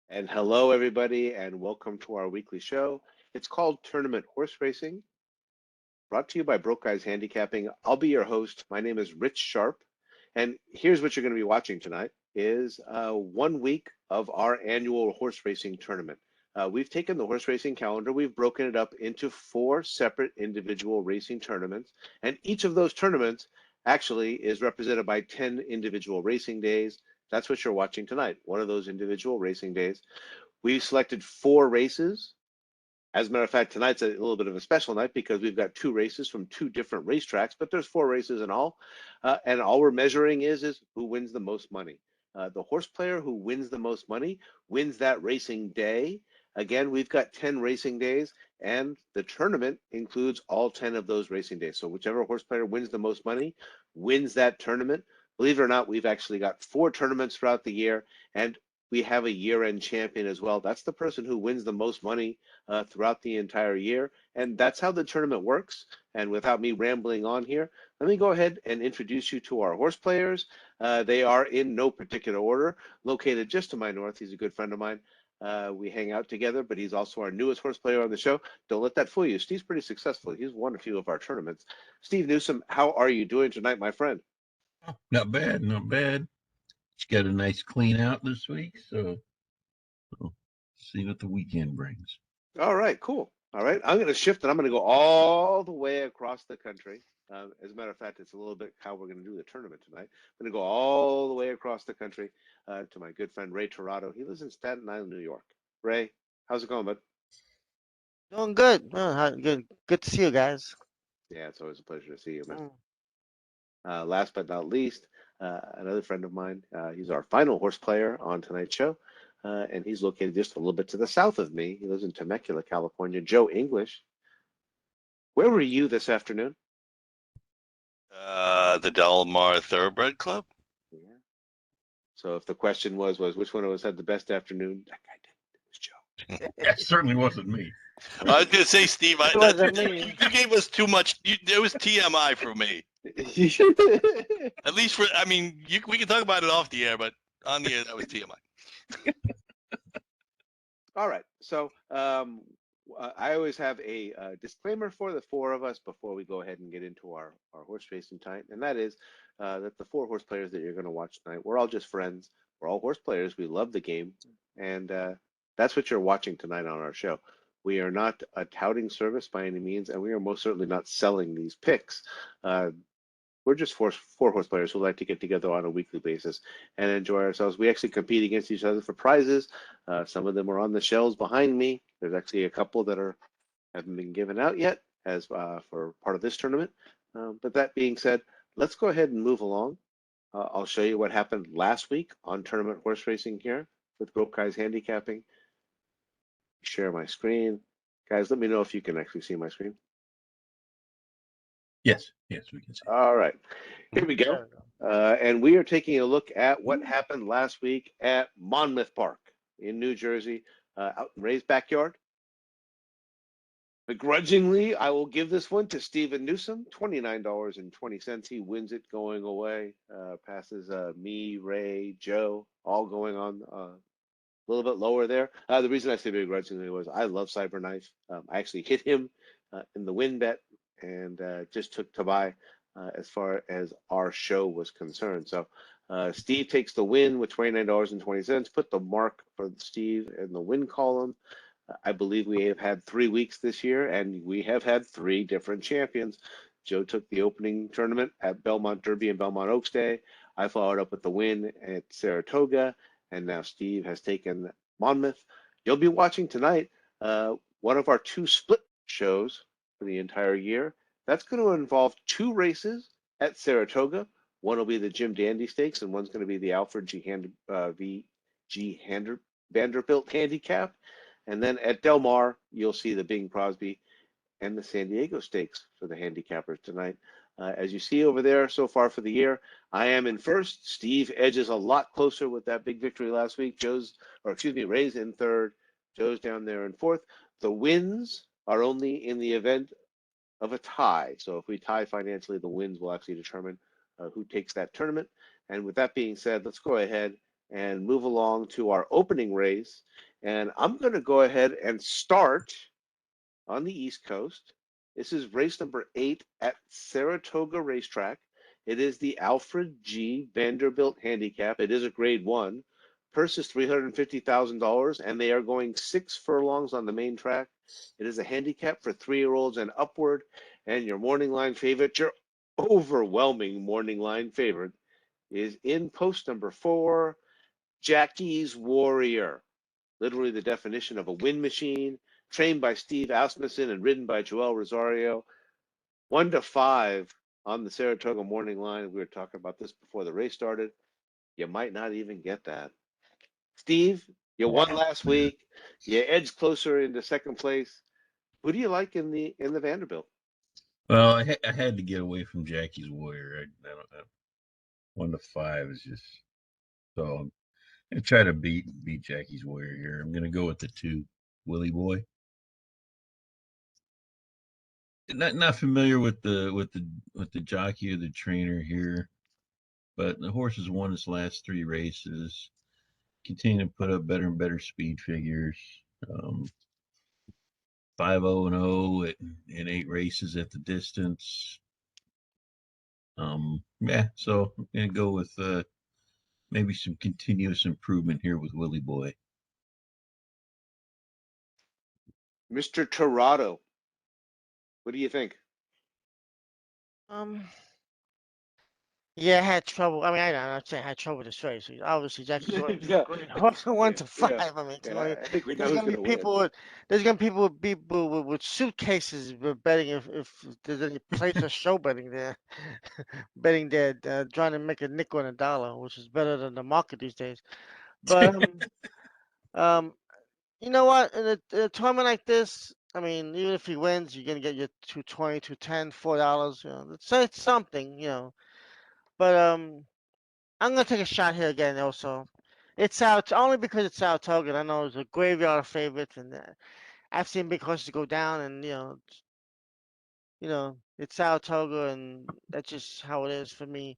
And hello, everybody, and welcome to our weekly show. It's called Tournament Horse Racing, brought to you by Broke Guys Handicapping. I'll be your host. My name is Rich Sharp, and here's what you're going to be watching tonight: is 1 week of our annual horse racing tournament. We've taken the horse racing calendar, we've broken it up into 4 separate individual racing tournaments, and each of those tournaments actually is represented by 10 individual racing days. That's what you're watching tonight, one of those individual racing days. We selected 4 races. As a matter of fact, tonight's a little bit of a special night because we've got 2 races from 2 different racetracks, but there's 4 races in all. And all we're measuring is who wins the most money. The horse player who wins the most money wins that racing day. Again, we've got 10 racing days, and the tournament includes all 10 of those racing days. So whichever horse player wins the most money wins that tournament. Believe it or not, we've actually got 4 tournaments throughout the year, and we have a year-end champion as well. That's the person who wins the most money throughout the entire year. And that's how the tournament works. And without me rambling on here, let me go ahead and introduce you to our horse players. They are in no particular order, located just to my north. He's a good friend of mine. We hang out together, but he's also our newest horse player on the show. Don't let that fool you. Steve's pretty successful. He's won a few of our tournaments. Steve Newsom, how are you doing tonight, my friend? Not bad, not bad. Just got a nice clean out this week, so we'll see what the weekend brings. All right, cool. All right, I'm going to shift and I'm going to go all the way across the country. As a matter of fact, it's a little bit how we're going to do the tournament tonight. I'm going to go all the way across the country to my good friend Ray Torado. He lives in Staten Island, New York. Ray, how's it going, bud? Doing good. Good to see you guys. Yeah, it's always a pleasure to see you, man. Mm. Last but not least, another friend of mine. He's our final horse player on tonight's show, and he's located just a little bit to the south of me. He lives in Temecula, California. Joe English. Where were you this afternoon? The Del Mar Thoroughbred Club. Yeah. So if the question was which one of us had the best afternoon, that guy did. It was Joe. That certainly wasn't me. I was gonna say, Steve, It wasn't me. you gave us too much. It was TMI for me. At least for, I mean, we can talk about it off the air, but on the air that was TMI. All right. So I always have a disclaimer for the 4 of us before we go ahead and get into our horse racing tonight, and that is that the 4 horse players that you're going to watch tonight, we're all just friends. We're all horse players. We love the game, and that's what you're watching tonight on our show. We are not a touting service by any means, and we are most certainly not selling these picks. We're just 4 horse players who like to get together on a weekly basis and enjoy ourselves. We actually compete against each other for prizes. Some of them are on the shelves behind me. There's actually a couple that haven't been given out yet as for part of this tournament. But that being said, let's go ahead and move along. I'll show you what happened last week on tournament horse racing here with Broke Guys Handicapping. Share my screen. Guys, let me know if you can actually see my screen. Yes, we can see. All right, here we go. And we are taking a look at what happened last week at Monmouth Park in New Jersey, out in Ray's backyard. Begrudgingly, I will give this one to Steven Newsom, $29.20. He wins it going away, passes me, Ray, Joe, all going on a little bit lower there. The reason I say begrudgingly was I love Cyberknife. I actually hit him in the win bet and just took to buy as far as our show was concerned. So Steve takes the win with $29.20. Put the mark for Steve in the win column. I believe we have had 3 weeks this year, and we have had 3 different champions. Joe took the opening tournament at Belmont Derby and Belmont Oaks Day. I followed up with the win at Saratoga, and now Steve has taken Monmouth. You'll be watching tonight one of our 2 split shows for the entire year. That's going to involve 2 races at Saratoga. One will be the Jim Dandy Stakes, and one's going to be the Alfred Vanderbilt Handicap. And then at Del Mar, you'll see the Bing Crosby and the San Diego Stakes for the handicappers tonight. As you see over there so far for the year, I am in first. Steve edges a lot closer with that big victory last week. Ray's in third. Joe's down there in fourth. The wins are only in the event of a tie. So if we tie financially, the wins will actually determine who takes that tournament. And with that being said, let's go ahead and move along to our opening race. And I'm going to go ahead and start on the East Coast. This is race number 8 at Saratoga Racetrack. It is the Alfred G. Vanderbilt Handicap. It is a grade 1. Purse is $350,000, and they are going 6 furlongs on the main track. It is a handicap for 3-year-olds and upward. And your morning line favorite, your overwhelming morning line favorite, is in post number 4, Jackie's Warrior. Literally the definition of a wind machine, trained by Steve Asmussen and ridden by Joel Rosario. 1-5 on the Saratoga morning line. We were talking about this before the race started. You might not even get that. Steve, you won last week. You edged closer into second place. Who do you like in the Vanderbilt? Well, I had to get away from Jackie's Warrior. I don't know. 1-5 is just so. I try to beat Jackie's Warrior here. I'm gonna go with the 2, Willie Boy. Not familiar with the jockey or the trainer here, but the horse has won his last 3 races. Continue to put up better and better speed figures. 5-0-0 in 8 races at the distance. Yeah, so I'm gonna go with maybe some continuous improvement here with Willie Boy. Mr. Torado, what do you think? Yeah, I had trouble. I mean, I'm not saying I had trouble with this race. Obviously, Jackie's always Yeah, great horse from 1-5. yeah, I mean, yeah. I think we know there's who's gonna be going to win. people with there's gonna be people with suitcases betting if there's any place or show betting there, betting there, trying to make a nickel and a dollar, which is better than the market these days. But um, you know what? In a tournament like this, I mean, even if he wins, you're gonna get your 220, 210, $4. You know, it's something, you know. But I'm gonna take a shot here again. Also, it's out only because it's Saratoga. I know it's a graveyard of favorites, and I've seen big horses go down, and it's Saratoga, and that's just how it is for me.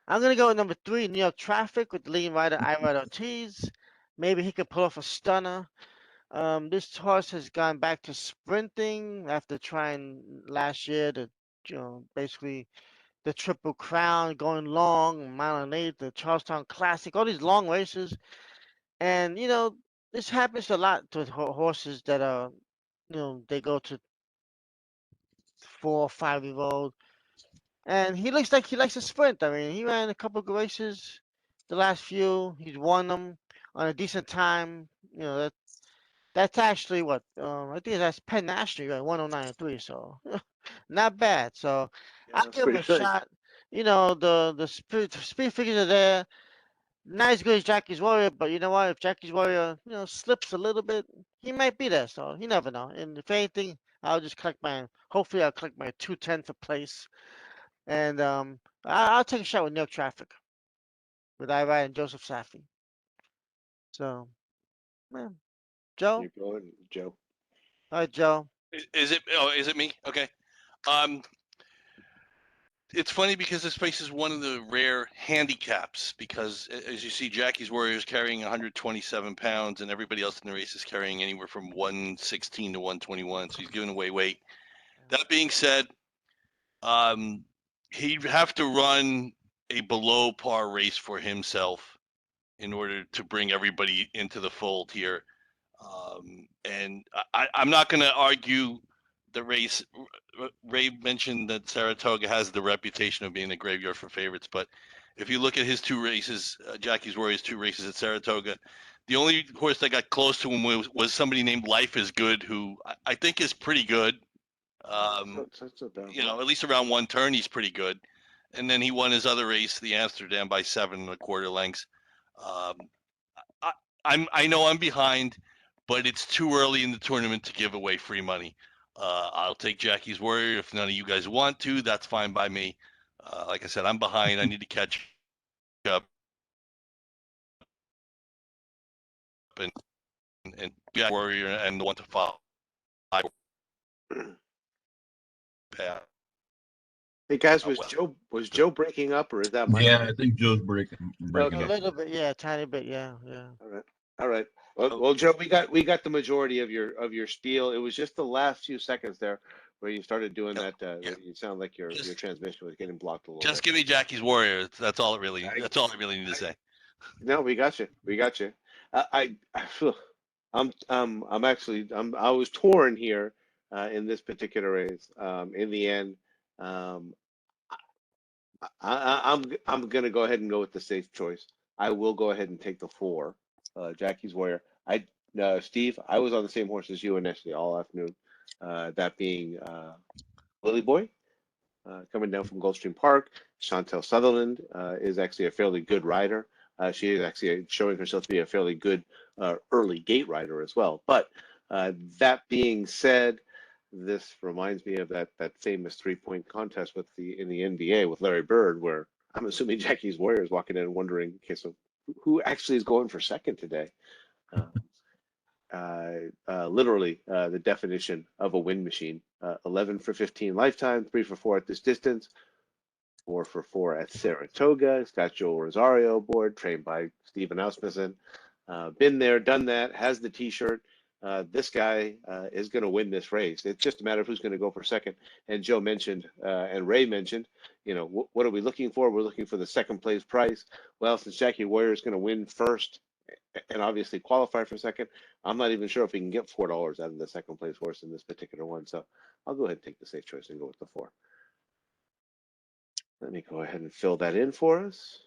I'm gonna go with number 3, New York Traffic, with the leading rider Irad Ortiz. Maybe he could pull off a stunner. This horse has gone back to sprinting after trying last year to, basically the Triple Crown, going long, Mile and 8, the Charlestown Classic, all these long races. And, this happens a lot to horses that are, they go to 4 or 5-year-old. And he looks like he likes to sprint. I mean, he ran a couple of races, the last few. He's won them on a decent time. That's actually what, I think that's Penn National, right? 109.3, so not bad. So Yeah, I'll that's give him pretty a good. shot. The speed figures are there. Not as good as Jackie's Warrior, but you know what? If Jackie's Warrior, slips a little bit, he might be there. So you never know. And if anything, hopefully I'll collect my 210 for place. And I'll take a shot with New York Traffic with Ira and Joseph Safi. So, man, Joe? You're going, Joe. All right, Joe. Is it? Oh, is it me? Okay. Um, it's funny because this place is one of the rare handicaps because, as you see, Jackie's Warrior is carrying 127 pounds, and everybody else in the race is carrying anywhere from 116 to 121. So he's giving away weight. That being said, he'd have to run a below par race for himself in order to bring everybody into the fold here. And I'm not going to argue the race. Ray mentioned that Saratoga has the reputation of being a graveyard for favorites, but if you look at his 2 races, Jackie's Warrior's 2 races at Saratoga, the only horse that got close to him was somebody named Life is Good, who I think is pretty good. That's not bad. At least around 1 turn, he's pretty good. And then he won his other race, the Amsterdam, by 7 1/4 lengths. Um, I know I'm behind, but it's too early in the tournament to give away free money. I'll take Jackie's Warrior. If none of you guys want to, that's fine by me. Like I said, I'm behind. I need to catch up and Jack Warrior and the 1-5 path. Hey guys, Oh, well. Was Joe breaking up, or is that my Yeah, mic? I think Joe's breaking A up. little bit, yeah, tiny bit, yeah, yeah. All right, all right. Well, Oh, well, Joe, we got the majority of your spiel. It was just the last few seconds there where you started doing yep, that. yeah. You sound like your Just transmission was getting blocked a little just bit. give me Jackie's Warrior. That's all it really. I, That's all I really need to I, say. no, we got you. We got you. Phew, I was torn here in this particular race. In the end, um, I'm gonna go ahead and go with the safe choice. I will go ahead and take the 4, Jackie's Warrior. Steve, I was on the same horse as you initially all afternoon. That being Lily Boy, coming down from Gulfstream Park. Chantel Sutherland is actually a fairly good rider. She is actually showing herself to be a fairly good early gate rider as well. But that being said, this reminds me of that famous 3-point contest in the NBA with Larry Bird, where I'm assuming Jackie's Warrior is walking in wondering, okay, so who actually is going for second today? Uh, Literally the definition of a win machine. 11 for 15 lifetime, 3 for 4 at this distance, 4 for 4 at Saratoga. It's got Joel Rosario aboard, trained by Steven Asmussen. Been there, done that, has the T-shirt. This guy is going to win this race. It's just a matter of who's going to go for second. And Joe mentioned, and Ray mentioned, what are we looking for? We're looking for the second place price. Well, since Jackie Warrior is going to win first and obviously qualify for second, I'm not even sure if we can get $4 out of the second place horse in this particular one. So I'll go ahead and take the safe choice and go with the 4. Let me go ahead and fill that in for us.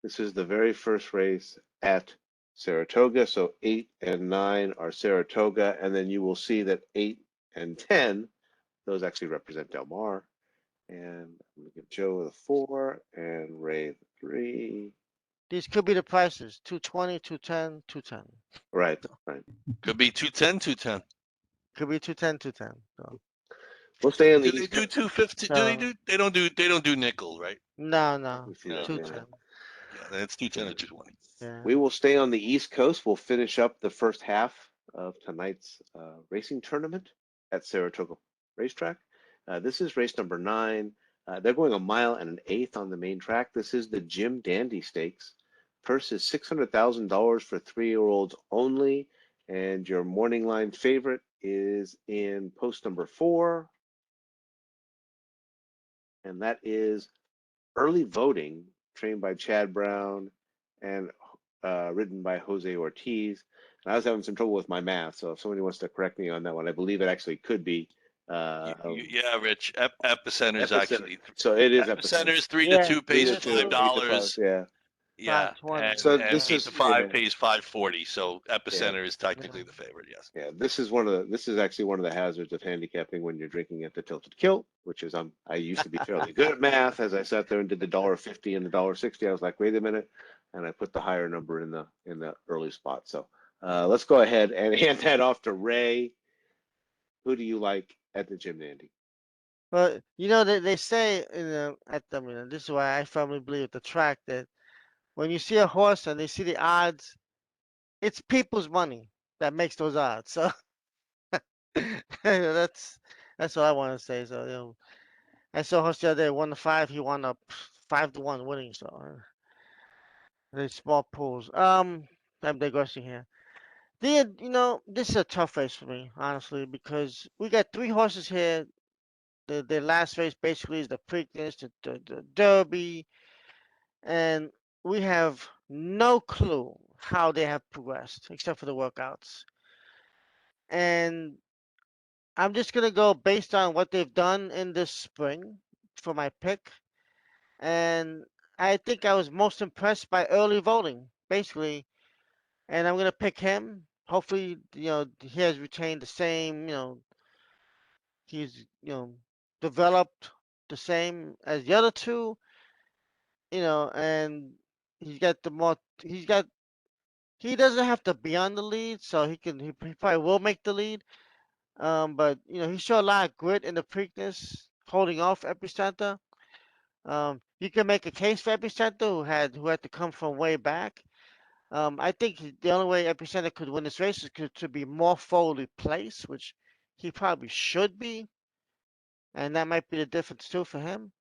This is the very first race at Saratoga. So 8 and 9 are Saratoga. And then you will see that 8 and 10, those actually represent Del Mar. And I'm going to give Joe the 4 and Ray the 3. These could be the prices: 220, 210, 210. Right, right. Could be 210, 210. Could be 210, 210. So, We'll stay on the Do they East do Coast. 250? Do they so do? They don't do nickel, right? no, Let no, me see Yeah, that. Yeah. 210. yeah. That's 210 or 220. Yeah. We will stay on the East Coast. We'll finish up the first half of tonight's racing tournament at Saratoga Racetrack. This is race number 9. They're going 1.125 miles on the main track. This is the Jim Dandy Stakes. Purse is $600,000 for 3-year-olds only. And your morning line favorite is in post number 4. And that is Early Voting, trained by Chad Brown and ridden by Jose Ortiz. And I was having some trouble with my math, so if somebody wants to correct me on that one, I believe it actually could be Yeah, Rich. Epicenter is Epicenter. actually So it is Epicenter Epicenter. is 3 to Yeah, 2 Three pays to that's two, five true. 8 to 5. dollars. Yeah. Yeah, 520. So and this 8 is to 5 pays 540. So yeah. Epicenter is technically Yeah. the favorite. Yes. Yeah, this is actually one of the hazards of handicapping when you're drinking at the Tilted Kilt, which is I used to be fairly good at math. As I sat there and did the $1.50 and the $1.60, I was like, wait a minute, and I put the higher number in the early spot. So let's go ahead and hand that off to Ray. Who do you like at the Jim Dandy? Well, they say at the this is why I firmly believe at the track that when you see a horse and they see the odds, it's people's money that makes those odds. So that's what I want to say. So I saw a horse the other day 1 to 5. He wound up 5 to 1 winning. So the small pools. I'm digressing here. This is a tough race for me, honestly, because we got 3 horses here. The last race basically is the Preakness, the Derby, and we have no clue how they have progressed except for the workouts. And I'm just gonna go based on what they've done in this spring for my pick. And I think I was most impressed by Early Voting, basically. And I'm gonna pick him. Hopefully, he has retained the same, he's, developed the same as the other 2, and he's got the more he's got he doesn't have to be on the lead, so he probably will make the lead. But he showed a lot of grit in the Preakness, holding off Epicenter. You can make a case for Epicenter who had to come from way back. I think the only way Epicenter could win this race is to be more forwardly placed, which he probably should be. and that might be the difference too for him.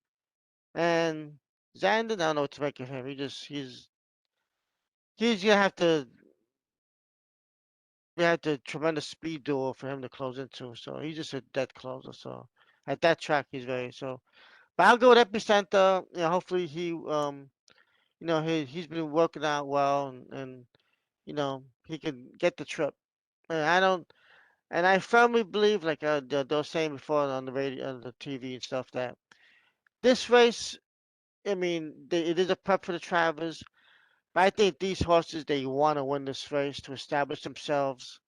And Zandon, I don't know what to make of him. He's gonna have to tremendous speed duel for him to close into. So he's just a dead closer. So at that track, he's very so. But I'll go with Epicenter. Hopefully he's been working out well, and he can get the trip. And I firmly believe, like they were saying before on the radio, on the TV and stuff, that this race, I mean, it is a prep for the Travers. But I think these horses, they want to win this race to establish themselves.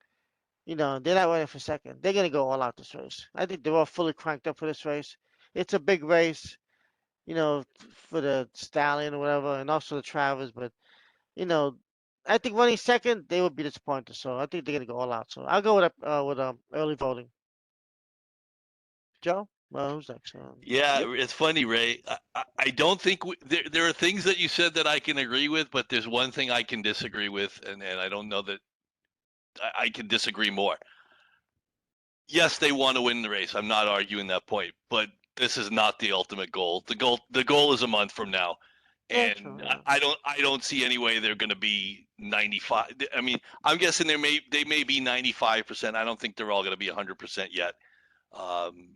They're not running for second. They're going to go all out this race. I think they're all fully cranked up for this race. It's a big race, for the Stallion or whatever, and also the Travers. But, you know, I think running second, they would be disappointed. So I think they're going to go all out. So I'll go with early voting. Joe? Well, who's next? Yeah, Yep. it's funny, Ray. I don't think there are things that you said that I can agree with, but there's one thing I can disagree with, and I don't know that I can disagree more. Yes, they want to win the race. I'm not arguing that point, but this is not the ultimate goal. The goal is a month from now, Yeah, and true. Yeah. I don't see any way they're going to be 95. I mean, I'm guessing they may be 95%. I don't think they're all going to be 100% yet. Um,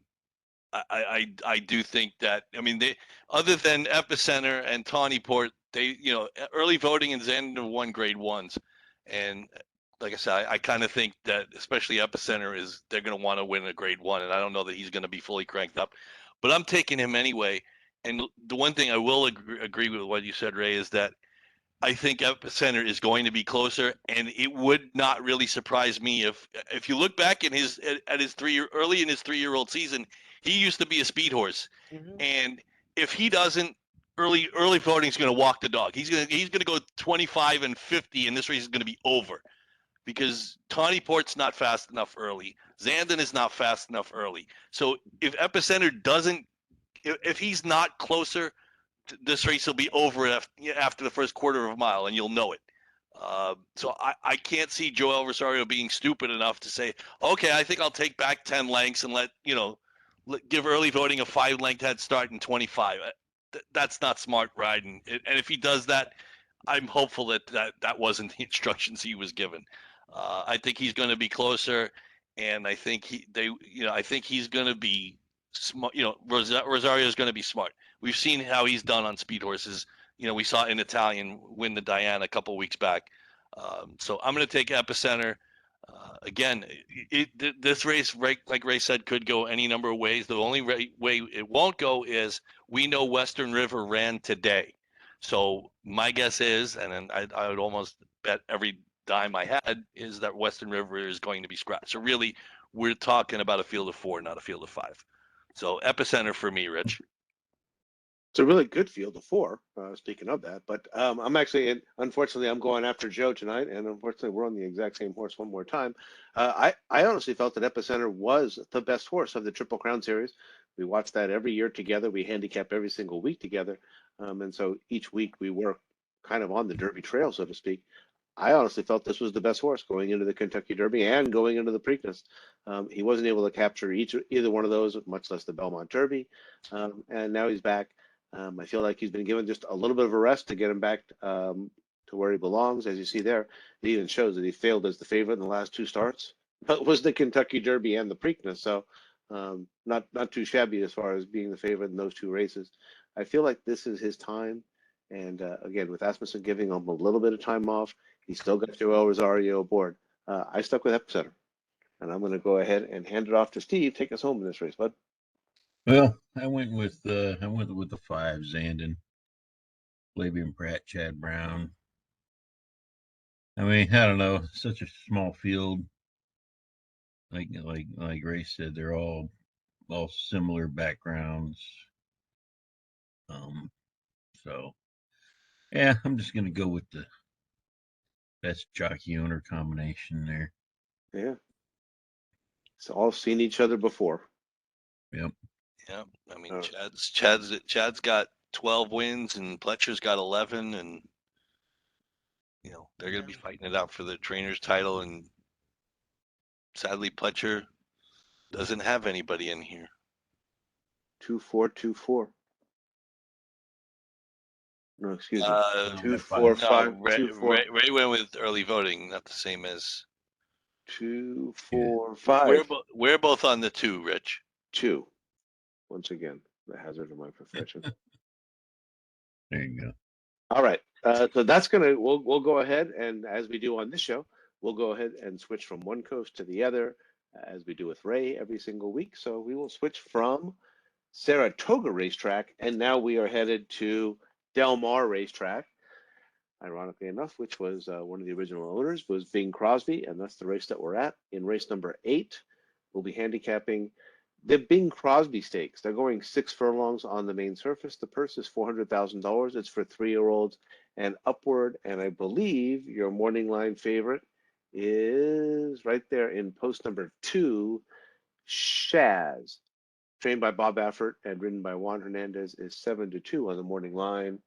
I do think that, I mean, they, other than Epicenter and Tawny Port, they, early voting and Xander won grade ones. And like I said, I kind of think that especially Epicenter they're going to want to win a grade one. And I don't know that he's going to be fully cranked up, but I'm taking him anyway. And the one thing I will agree with what you said, Ray, is that I think Epicenter is going to be closer, and it would not really surprise me if you look back in at his early in his 3-year-old season, he used to be a speed horse, Hmm. and if he doesn't, early voting is going to walk the dog. He's gonna go 25 and 50, and this race is going to be over because Tawny Port's not fast enough early. Zandon is not fast enough early. So if Epicenter doesn't, if he's not closer, this race will be over after the first quarter of a mile, and you'll know it. So I can't see Joel Rosario being stupid enough to say, okay, I think I'll take back 10 lengths and give early voting a 5-length head start in 25. That's not smart riding. And if he does that, I'm hopeful that wasn't the instructions he was given. I think he's going to be closer, and I think I think he's going to be smart. Rosario is going to be smart. We've seen how he's done on speed horses. We saw an Italian win the Diana a couple weeks back. So I'm going to take Epicenter. Again, this race, like Ray said, could go any number of ways. The only way it won't go is we know Western River ran today. So my guess is, and then I would almost bet every dime I had, is that Western River is going to be scratched. So really, we're talking about a field of 4, not a field of 5. So Epicenter for me, Rich. It's a really good field of 4. Speaking of that, but I'm actually, unfortunately, I'm going after Joe tonight, and unfortunately, we're on the exact same horse one more time. I honestly felt that Epicenter was the best horse of the Triple Crown series. We watch that every year together. We handicap every single week together, and so each week we work kind of on the Derby trail, so to speak. I honestly felt this was the best horse going into the Kentucky Derby and going into the Preakness. He wasn't able to capture either one of those, much less the Belmont Derby, and now he's back. I feel like he's been given just a little bit of a rest to get him back to where he belongs. As you see there, it even shows that he failed as the favorite in the last 2 starts, but was the Kentucky Derby and the Preakness. So not too shabby as far as being the favorite in those 2 races. I feel like this is his time. And again, with Asmussen giving him a little bit of time off, he's still got Joel Rosario aboard. I stuck with Epicenter, and I'm going to go ahead and hand it off to Steve. Take us home in this race, bud. Well, I went with the 5, Zandon, Flavian Pratt, Chad Brown. I mean, I don't know, such a small field. Like Ray said, they're all similar backgrounds. So yeah, I'm just gonna go with the best jockey owner combination there. Yeah. So all seen each other before. Yep. Yeah, I mean, Chad's got 12 wins and Pletcher's got 11, and they're going to be fighting it out for the trainer's title. And sadly, Pletcher doesn't have anybody in here. 2424. No, excuse me. No, Two, by four, five. five, No, Ray, two, four, Ray went with early voting, not the same as. 2, Yeah. 4, 5. We're both on the 2, Rich. 2. Once again, the hazard of my profession. There you go. All right. So that's we'll go ahead, and as we do on this show, we'll go ahead and switch from one coast to the other, as we do with Ray every single week. So we will switch from Saratoga Racetrack, and now we are headed to Del Mar Racetrack. Ironically enough, which was one of the original owners, was Bing Crosby, and that's the race that we're at. In race number 8, we'll be handicapping the Bing Crosby Stakes. They're going 6 furlongs on the main surface. The purse is $400,000. It's for 3-year-olds and upward. And I believe your morning line favorite is right there in post number 2, Shaz. Trained by Bob Baffert and ridden by Juan Hernandez, is 7-2 on the morning line.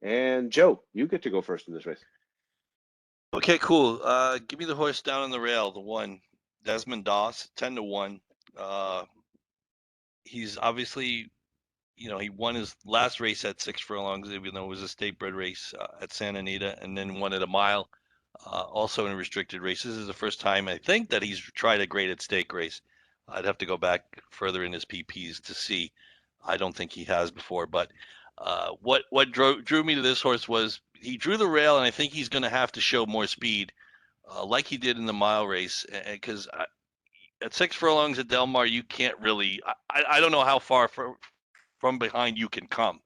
And Joe, you get to go first in this race. Okay, cool. Give me the horse down on the rail, the 1, Desmond Doss, 10-1. He's obviously, he won his last race at 6 furlongs, even though it was a state bred race at Santa Anita, and then won at a mile, also in restricted races. This is the first time, I think, that he's tried a graded stake race. I'd have to go back further in his PPs to see. I don't think he has before, but what drew me to this horse was he drew the rail, and I think he's going to have to show more speed, like he did in the mile race, because at 6 furlongs at Del Mar, you can't really. I don't know how far from behind you can come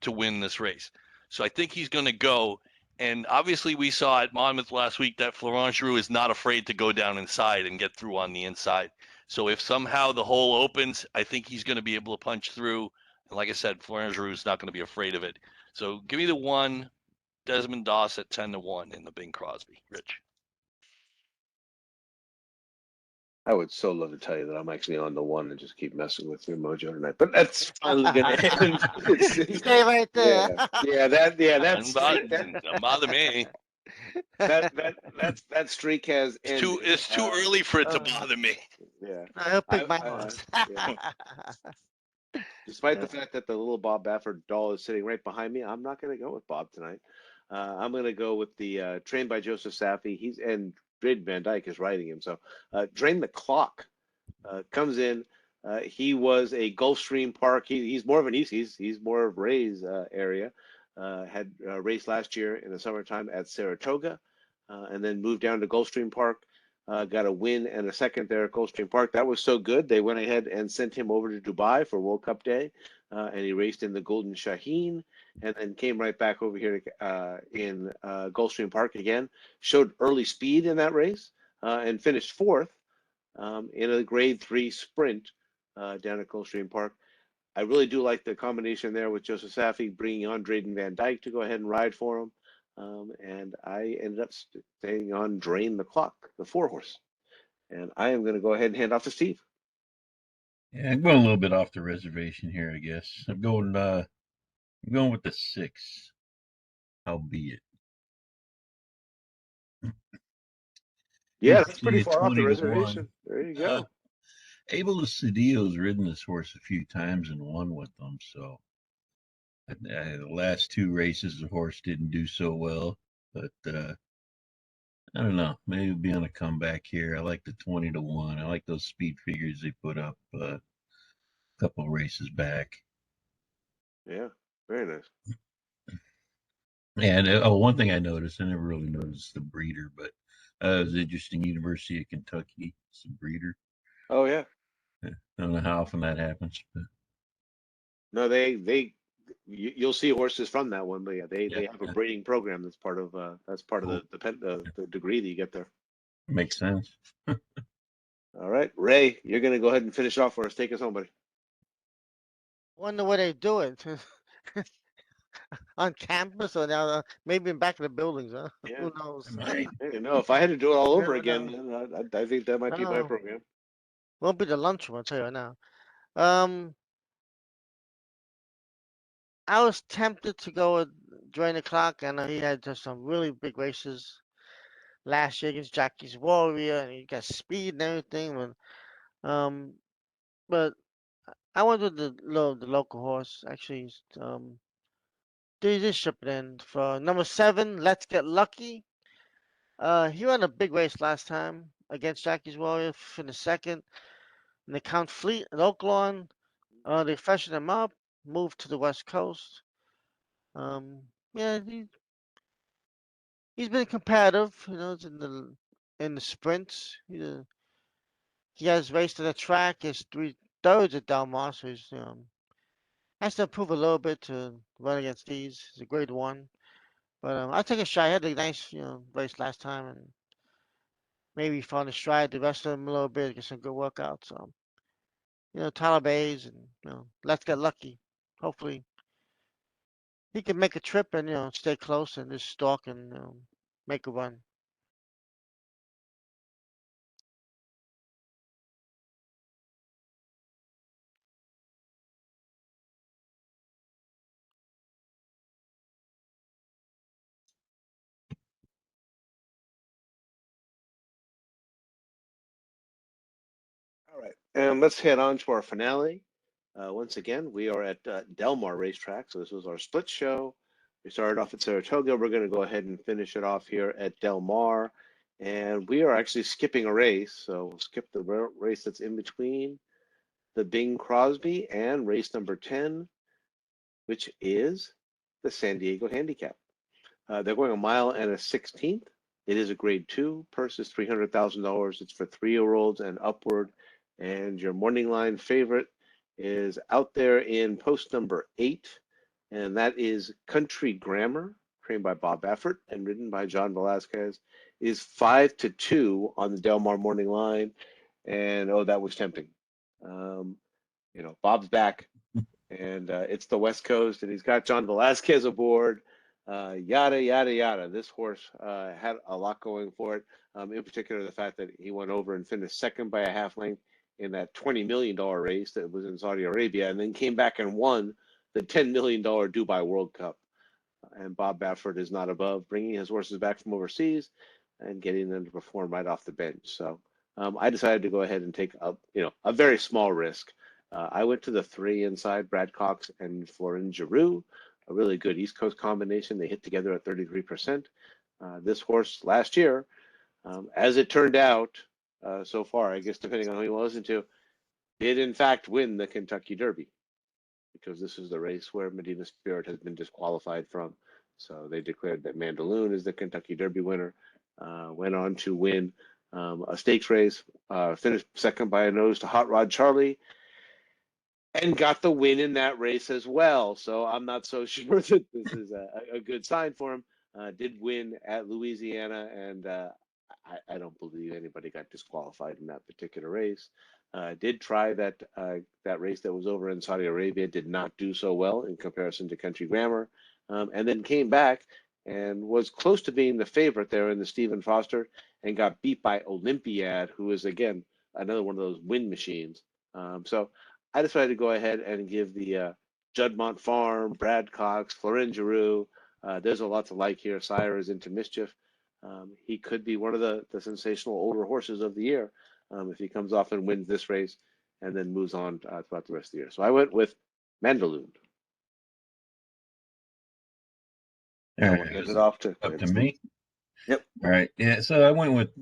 to win this race. So I think he's going to go. And obviously, we saw at Monmouth last week that Florent Giroux is not afraid to go down inside and get through on the inside. So if somehow the hole opens, I think he's going to be able to punch through. And like I said, Florent Giroux is not going to be afraid of it. So give me the 1, Desmond Doss at 10-1 in the Bing Crosby. Rich. I would so love to tell you that I'm actually on the 1 and just keep messing with your mojo tonight, but that's finally going to end. Stay right there. That's Don't bother me. that streak has ended. It's too early for it to bother me. Yeah. No, he'll pick my I- horse. yeah. Despite the fact that the little Bob Baffert doll is sitting right behind me, I'm not going to go with Bob tonight. I'm going to go with the trained by Joseph Saffey. And Dred Van Dyke is riding him. So Drain the Clock comes in. He was a Gulfstream Park. He's more of an East. He's more of Ray's area. Had raced last year in the summertime at Saratoga, and then moved down to Gulfstream Park. Got a win and a second there at Gulfstream Park. That was so good, they went ahead and sent him over to Dubai for World Cup Day, and he raced in the Golden Shaheen, and then came right back over here in Gulfstream Park again. Showed early speed in that race, and finished 4th in a Grade 3 sprint down at Gulfstream Park. I really do like the combination there with Joseph Saffey bringing on Drayden Van Dyke to go ahead and ride for him. And I ended up staying on Drain the Clock, the 4-horse. And I am going to go ahead and hand off to Steve. Yeah, I'm going a little bit off the reservation here, I guess. I'm going with the 6. Albeit. Yeah, that's pretty See, far off the 20-1. reservation. There you go. Abel Cedillo's ridden this horse a few times and won with them, so the last 2 races the horse didn't do so well, but I don't know, maybe it'll be on a comeback here. I like the 20-1. I like those speed figures they put up a couple races back. Yeah, very nice. And one thing I noticed, I never really noticed the breeder, but it was interesting. University of Kentucky, it's a breeder. Oh yeah. I don't know how often that happens, but No, you'll see horses from that one, but yeah, they have a breeding program that's part of cool. the degree that you get there. Makes sense. All right, Ray, you're going to go ahead and finish off for us. Take us home, buddy. Wonder where they do it. On campus or now maybe in back of the buildings, huh? Yeah. Who knows? Right. Hey, no, if I had to do it all over Never again, know. then I think that might be my No. program. Won't be the lunchroom, I'll tell you right now. I was tempted to go with Drain the Clock. I know he had just some really big races last year against Jackie's Warrior, and he got speed and everything. But I went with the local horse. Actually, they just shipped it in for number 7. Let's Get Lucky. He ran a big race last time against Jackie's Warrior in the second. And they Count Fleet at Oaklawn. They freshened him up, moved to the West Coast. Yeah, he's been competitive. In the sprints. He has raced on the track. He's 3/3 at Del Mar, so he's has to improve a little bit to run against these. He's a grade 1. But I take a shot. He had a nice, race last time, and maybe found a stride the rest of them a little bit, get some good workouts. So, Tyler Bays, and Let's Get Lucky. Hopefully, he can make a trip and stay close and just stalk and make a run. All right, and let's head on to our finale. Once again, we are at Del Mar Racetrack, so this was our split show. We started off at Saratoga. We're going to go ahead and finish it off here at Del Mar, and we are actually skipping a race, so we'll skip the race that's in between the Bing Crosby and race number 10, which is the San Diego Handicap. They're going 1.16 miles. It is a grade 2. Purse is $300,000. It's for 3-year-olds and upward. And your morning line favorite is out there in post number 8, and that is Country Grammar, trained by Bob Baffert and ridden by John Velasquez. It is 5-2 on the Del Mar morning line, and oh, that was tempting. Bob's back, and it's the West Coast, and he's got John Velasquez aboard. Yada yada yada. This horse had a lot going for it. In particular, the fact that he went over and finished second by a half length in that $20 million race that was in Saudi Arabia, and then came back and won the $10 million Dubai World Cup. And Bob Baffert is not above bringing his horses back from overseas and getting them to perform right off the bench. So I decided to go ahead and take a very small risk. I went to the 3 inside Brad Cox and Florin Giroux, a really good East Coast combination. They hit together at 33%. This horse last year, as it turned out so far, I guess depending on who you listen to, did in fact win the Kentucky Derby, because this is the race where Medina Spirit has been disqualified from. So they declared that Mandaloun is the Kentucky Derby winner. Went on to win a stakes race, finished second by a nose to Hot Rod Charlie, and got the win in that race as well. So I'm not so sure that this is a good sign for him. Did win at Louisiana, and I don't believe anybody got disqualified in that particular race. Did try that race that was over in Saudi Arabia, did not do so well in comparison to Country Grammar, and then came back and was close to being the favorite there in the Stephen Foster, and got beat by Olympiad, who is, again, another one of those win machines. So I decided to go ahead and give the Juddmont Farm, Brad Cox, Florin Giroux. There's a lot to like here. Sire is into mischief. He could be one of the sensational older horses of the year if he comes off and wins this race and then moves on throughout the rest of the year. So I went with Mandaloun. All And right, we'll hand it off to up to me. Yep. All right. Yeah. So I went with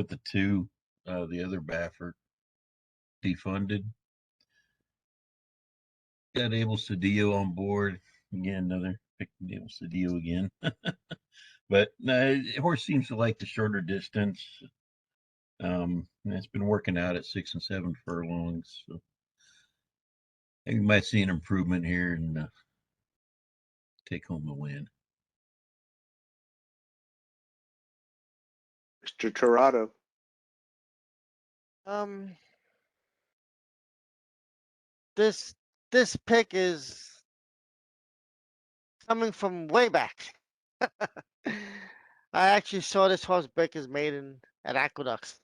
the 2, the other Baffert, Defunded. Got Abel Cedillo on board again. Another pick Abel Cedillo again. But horse seems to like the shorter distance. It's been working out at 6 and 7 furlongs. So I think we might see an improvement here and take home the win. Mr. Torado. This pick is coming from way back. I actually saw this horse break his maiden at Aqueducts,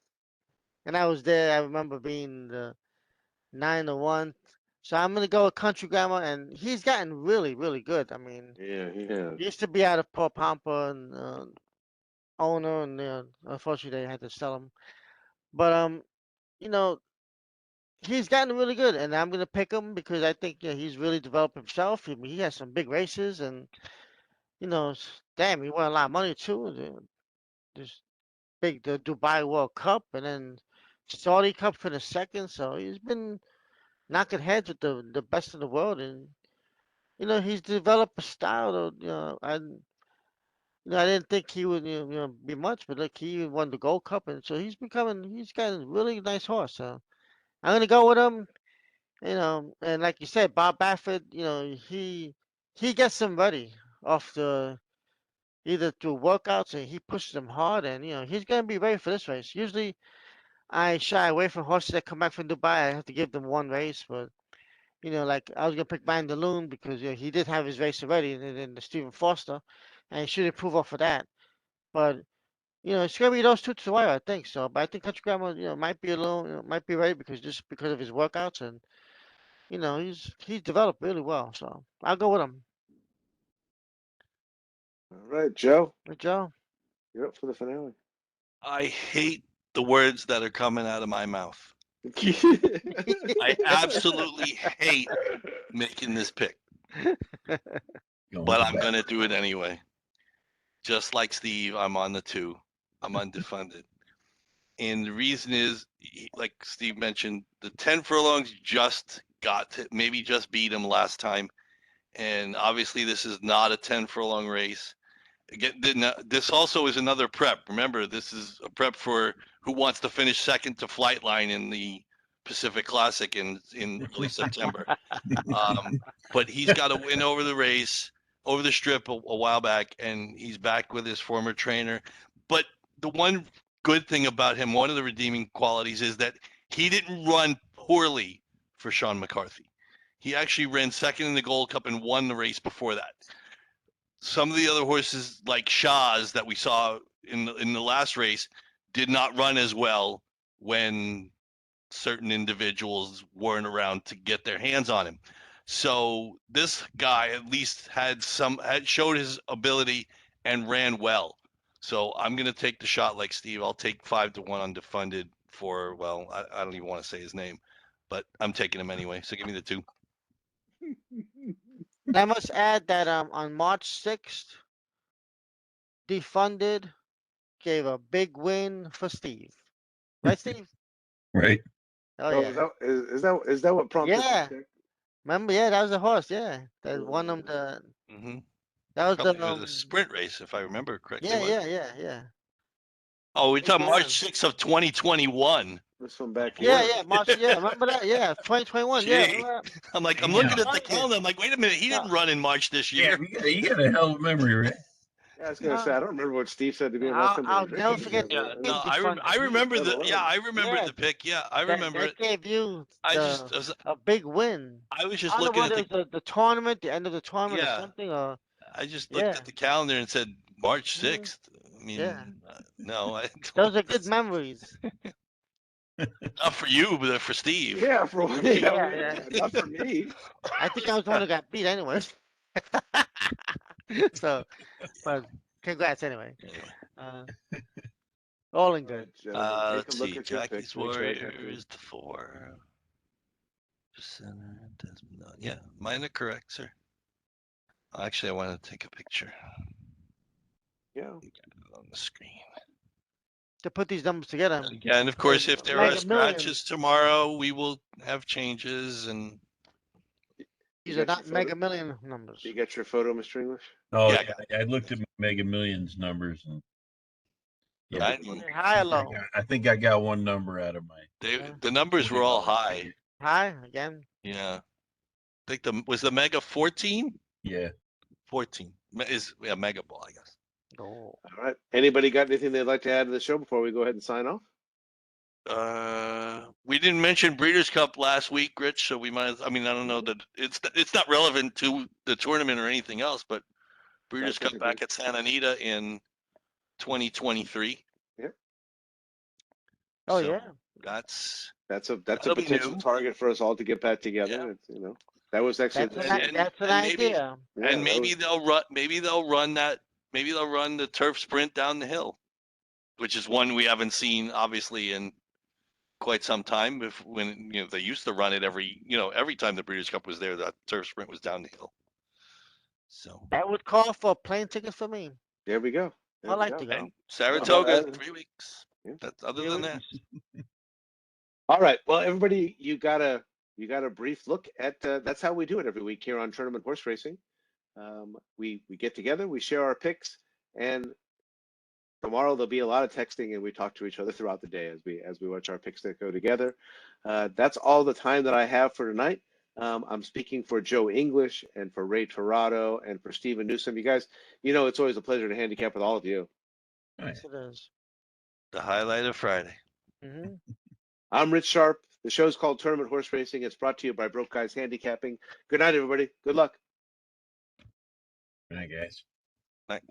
and I was there. I remember being the 9-1. So I'm gonna go with Country Grammar, and he's gotten really, really good. I mean, Yeah, he has. he used to be out of Paul Pampa and owner, and unfortunately they had to sell him. But you know, he's gotten really good, and I'm gonna pick him because I think he's really developed himself. I mean, he has some big races, and damn, he won a lot of money too. This the Dubai World Cup, and then Saudi Cup for the second. So he's been knocking heads with the best in the world, and he's developed a style. I didn't think he would be much, but look, he won the Gold Cup, and so he's got a really nice horse. So I'm gonna go with him. And like you said, Bob Baffert, he gets them ready off the either through workouts and he pushes them hard, and he's gonna be ready for this race. Usually, I shy away from horses that come back from Dubai. I have to give them one race, but like I was gonna pick Van der Loon because he did have his race already, and then the Stephen Foster, and he should improve off of that. But it's gonna be those two to the wire, I think so. But I think Country Grammar, might be a little, might be ready because of his workouts, and he's developed really well. So I'll go with him. All right, Joe, Good Joe. you're up for the finale. I hate the words that are coming out of my mouth. I absolutely hate making this pick, but I'm going to do it anyway. Just like Steve, I'm on the 2. I'm undefunded. And the reason is, like Steve mentioned, the 10 furlongs just beat him last time. And obviously, this is not a 10 furlong race. Again, this also is another prep. Remember, this is a prep for who wants to finish second to Flightline in the Pacific Classic in early September. But he's got to win over the strip a while back, and he's back with his former trainer. But the one good thing about him, one of the redeeming qualities, is that he didn't run poorly for Sean McCarthy. He actually ran second in the Gold Cup and won the race before that. Some of the other horses, like Shaw's that we saw in the last race, did not run as well when certain individuals weren't around to get their hands on him. So this guy at least had showed his ability and ran well. So I'm gonna take the shot like Steve. I'll take 5-1 undefunded for I don't even want to say his name, but I'm taking him anyway. So give me the 2. And I must add that on March 6th, Defunded gave a big win for Steve. Right, Steve? Right. Oh Oh, yeah. is that what prompted Yeah. the pick? Remember? Yeah, that was the horse. Yeah, that won them the. Mm-hmm. That was Probably the. was a sprint race, if I remember correctly. Yeah. Oh, we're talking Big March win. 6th of 2021. This one back Yeah, here. yeah, March. Yeah, remember that? Yeah, 2021. Yeah, Gee. remember that? I'm like, I'm Yeah. looking at the Right, yeah. calendar. I'm like, wait a minute, he didn't run in March this Yeah, year. you got a hell of a memory, right? Yeah, I was gonna say I don't remember what Steve said to me about somebody I'll drinking never forget together. the No, Defunded. I remember Yeah, the pick. Yeah, I remember that it. gave you I a big win. was I just don't know looking whether at it was the tournament, the end of the tournament, or yeah, something, or I just looked yeah, at the calendar and said March mhm, 6th. I mean, yeah. no, Those are good memories. not for you, but for Steve. Yeah, Yeah. not for me. I think I was the one who got beat anyway. So, but congrats anyway. Anyway, Uh, all in All good. right, gentlemen, take let's a look see. at your Jackie's picks. Make sure I Warrior got them. is the 4. Center, Desmond. Yeah, mine are correct, sir. Actually, I want to take a picture Yeah. on the screen. To put these numbers together. Yeah, and of course, if there are Mega Millions. scratches tomorrow, we will have changes and These You are got not your Mega photo? Million numbers. You got your photo, Mr. English? Oh Yeah. yeah, I looked at my Mega Millions numbers and yeah, High or low? I think I got one number out of my. the numbers were all high. High again. Yeah, I think was the Mega 14? Yeah. 14 is Mega Ball, I guess. Oh. All right. Anybody got anything they'd like to add to the show before we go ahead and sign off? We didn't mention Breeders' Cup last week, Rich, so we might. I mean, I don't know that it's not relevant to the tournament or anything else, but Breeders' Cup back at Santa Anita in 2023. Yep. Oh So yeah. That's a That'll be potential new. target for us all to get back together. Yeah. It's, that was actually That's an idea. And maybe they'll run. Maybe they'll run that. Maybe they'll run the turf sprint down the hill, which is one we haven't seen obviously in quite some time. When they used to run it every time the Breeders' Cup was there, that turf sprint was down the hill. So That would call for a plane ticket for me. There we go. There I we like go. to go. and Saratoga, Well, 3 weeks. yeah. That's other Really? than that. All right. Well, everybody, you got a brief look at that's how we do it every week here on Tournament Horse Racing. We get together, we share our picks, and tomorrow there'll be a lot of texting, and we talk to each other throughout the day as we watch our picks that go together. That's all the time that I have for tonight. I'm speaking for Joe English and for Ray Torado and for Stephen Newsom. You guys, it's always a pleasure to handicap with all of you. Oh, yeah. Yes, it is. The highlight of Friday. Mm-hmm. I'm Rich Sharp. The show's called Tournament Horse Racing. It's brought to you by Broke Guys Handicapping. Good night, everybody. Good luck. Good night, guys. Night.